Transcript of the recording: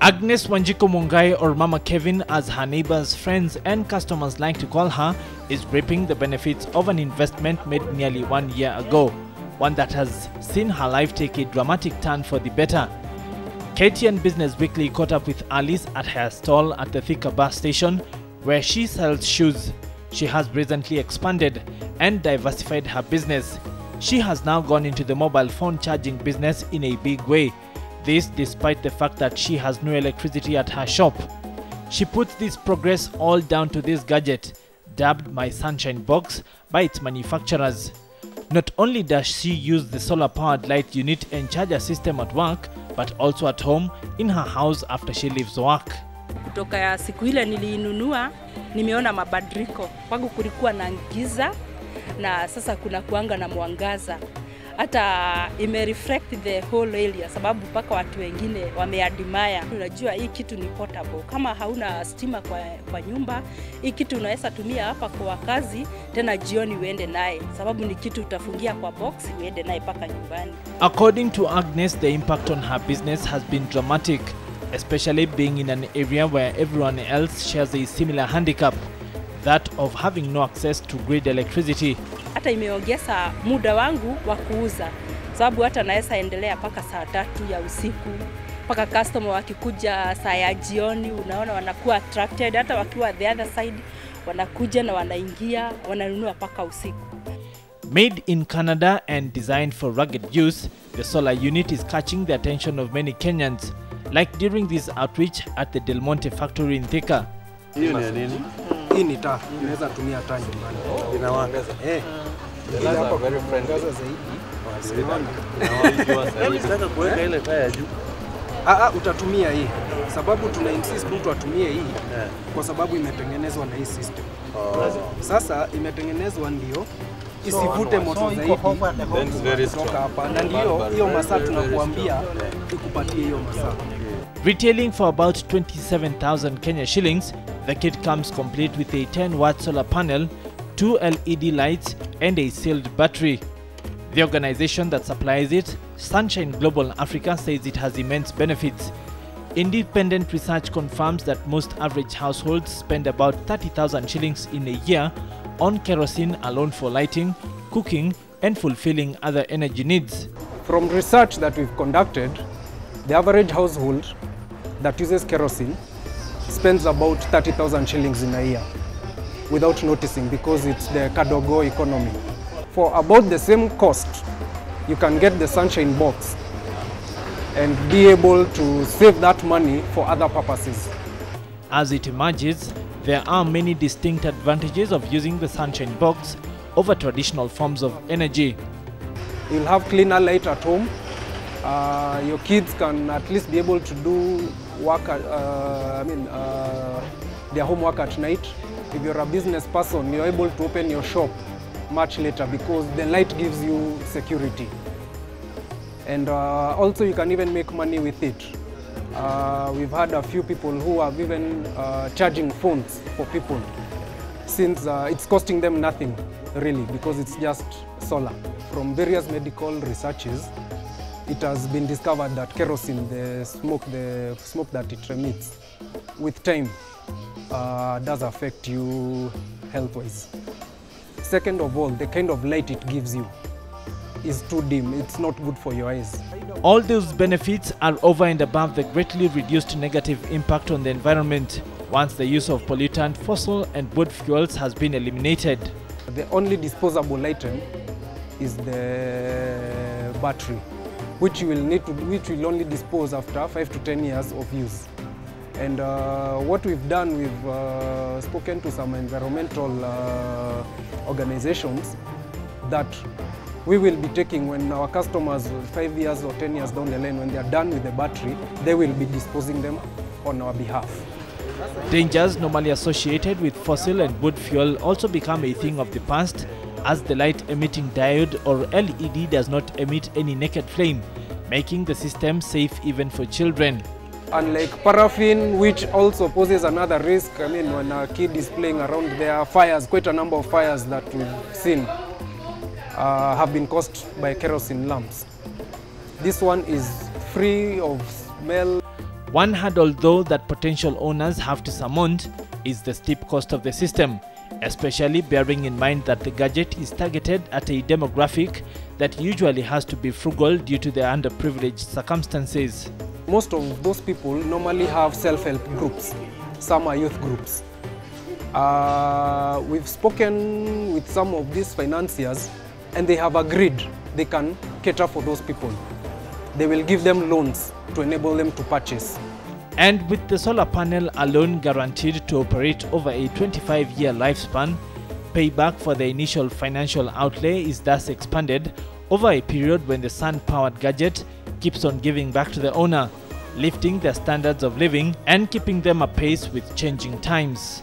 Agnes Wanjiku Mungai, or Mama Kevin as her neighbors, friends and customers like to call her, is reaping the benefits of an investment made nearly 1 year ago, one that has seen her life take a dramatic turn for the better. KTN Business Weekly caught up with Alice at her stall at the Thika bus station, where she sells shoes. She has recently expanded and diversified her business. She has now gone into the mobile phone charging business in a big way. This despite the fact that she has no electricity at her shop. She puts this progress all down to this gadget, dubbed My Sunshine Box by its manufacturers. Not only does she use the solar-powered light unit and charger system at work, but also at home in her house after she leaves work. Kutoka siku ile niliinunua, nimeona mabadiliko. Kwangu kulikuwa na giza na sasa kuna kuanga na mwangaza. Hata reflect the whole area sababu mpaka watu wengine wameadmire. Unajua hii kitu ni portable. Kama hauna stima kwa nyumba, hii kitu unaweza tumia hapa kwa kazi, tena jioni uende naye sababu ni kitu utafungia kwa box uende naye paka nyumbani. According to Agnes, the impact on her business has been dramatic, especially being in an area where everyone else shares a similar handicap, that of having no access to grid electricity. Hata imeongeza muda wangu wa kuuza sababu hata naweza endelea paka saa 3 ya usiku, paka customer wakikuja saa ya jioni unaona wanakuwa attracted, hata wakiwa the other side wanakuja na wanaingia wananunua paka usiku. Made in Canada and designed for rugged use, the solar unit is catching the attention of many Kenyans, like during this outreach at the Del Monte factory in Thika. Hii ni taa, unaweza tumia taa nyumbani. Inawaka. Ila hapa very friendly zaidi. Unataka kuweka ile taa ya juu? Utatumia hii. Sababu tuna insist mtu atumie hii kwa sababu imetengenezwa na hii system. Sasa imetengenezwa ndio isivute moto zaidi. Kutoka hapa na ndio hiyo masaa tunakuambia ikupatie hiyo masaa. Retailing for about 27,000 Kenya shillings, the kit comes complete with a 10-watt solar panel, 2 LED lights and a sealed battery. The organization that supplies it, Sunshine Global Africa, says it has immense benefits. Independent research confirms that most average households spend about 30,000 shillings in a year on kerosene alone for lighting, cooking and fulfilling other energy needs. From research that we've conducted, the average household that uses kerosene spends about 30,000 shillings in a year without noticing because it's the Kadogo economy. For about the same cost, you can get the Sunshine Box and be able to save that money for other purposes. As it emerges, there are many distinct advantages of using the Sunshine Box over traditional forms of energy. You'll have cleaner light at home. Your kids can at least be able to do work, their homework at night. If you're a business person, you're able to open your shop much later because the light gives you security. And also you can even make money with it. We've had a few people who have even charging phones for people since it's costing them nothing really because it's just solar. From various medical researches, it has been discovered that kerosene, the smoke that it emits, with time does affect you health-wise. Second of all, the kind of light it gives you is too dim. It's not good for your eyes. All those benefits are over and above the greatly reduced negative impact on the environment once the use of pollutant, fossil and wood fuels has been eliminated. The only disposable item is the battery, which you will only dispose after 5 to 10 years of use. And what we've done, we've spoken to some environmental organizations that we will be taking when our customers 5 years or 10 years down the line, when they are done with the battery, they will be disposing them on our behalf. Dangers normally associated with fossil and wood fuel also become a thing of the past, as the light-emitting diode or LED does not emit any naked flame, making the system safe even for children. Unlike paraffin, which also poses another risk, when a kid is playing around, there are fires, quite a number of fires that we've seen have been caused by kerosene lamps. This one is free of smell. One hurdle, though, that potential owners have to surmount is the steep cost of the system, especially bearing in mind that the gadget is targeted at a demographic that usually has to be frugal due to their underprivileged circumstances. Most of those people normally have self-help groups. Some are youth groups. We've spoken with some of these financiers and they have agreed they can cater for those people. They will give them loans to enable them to purchase. And with the solar panel alone guaranteed to operate over a 25-year lifespan, payback for the initial financial outlay is thus expanded over a period when the sun-powered gadget keeps on giving back to the owner, lifting their standards of living and keeping them apace with changing times.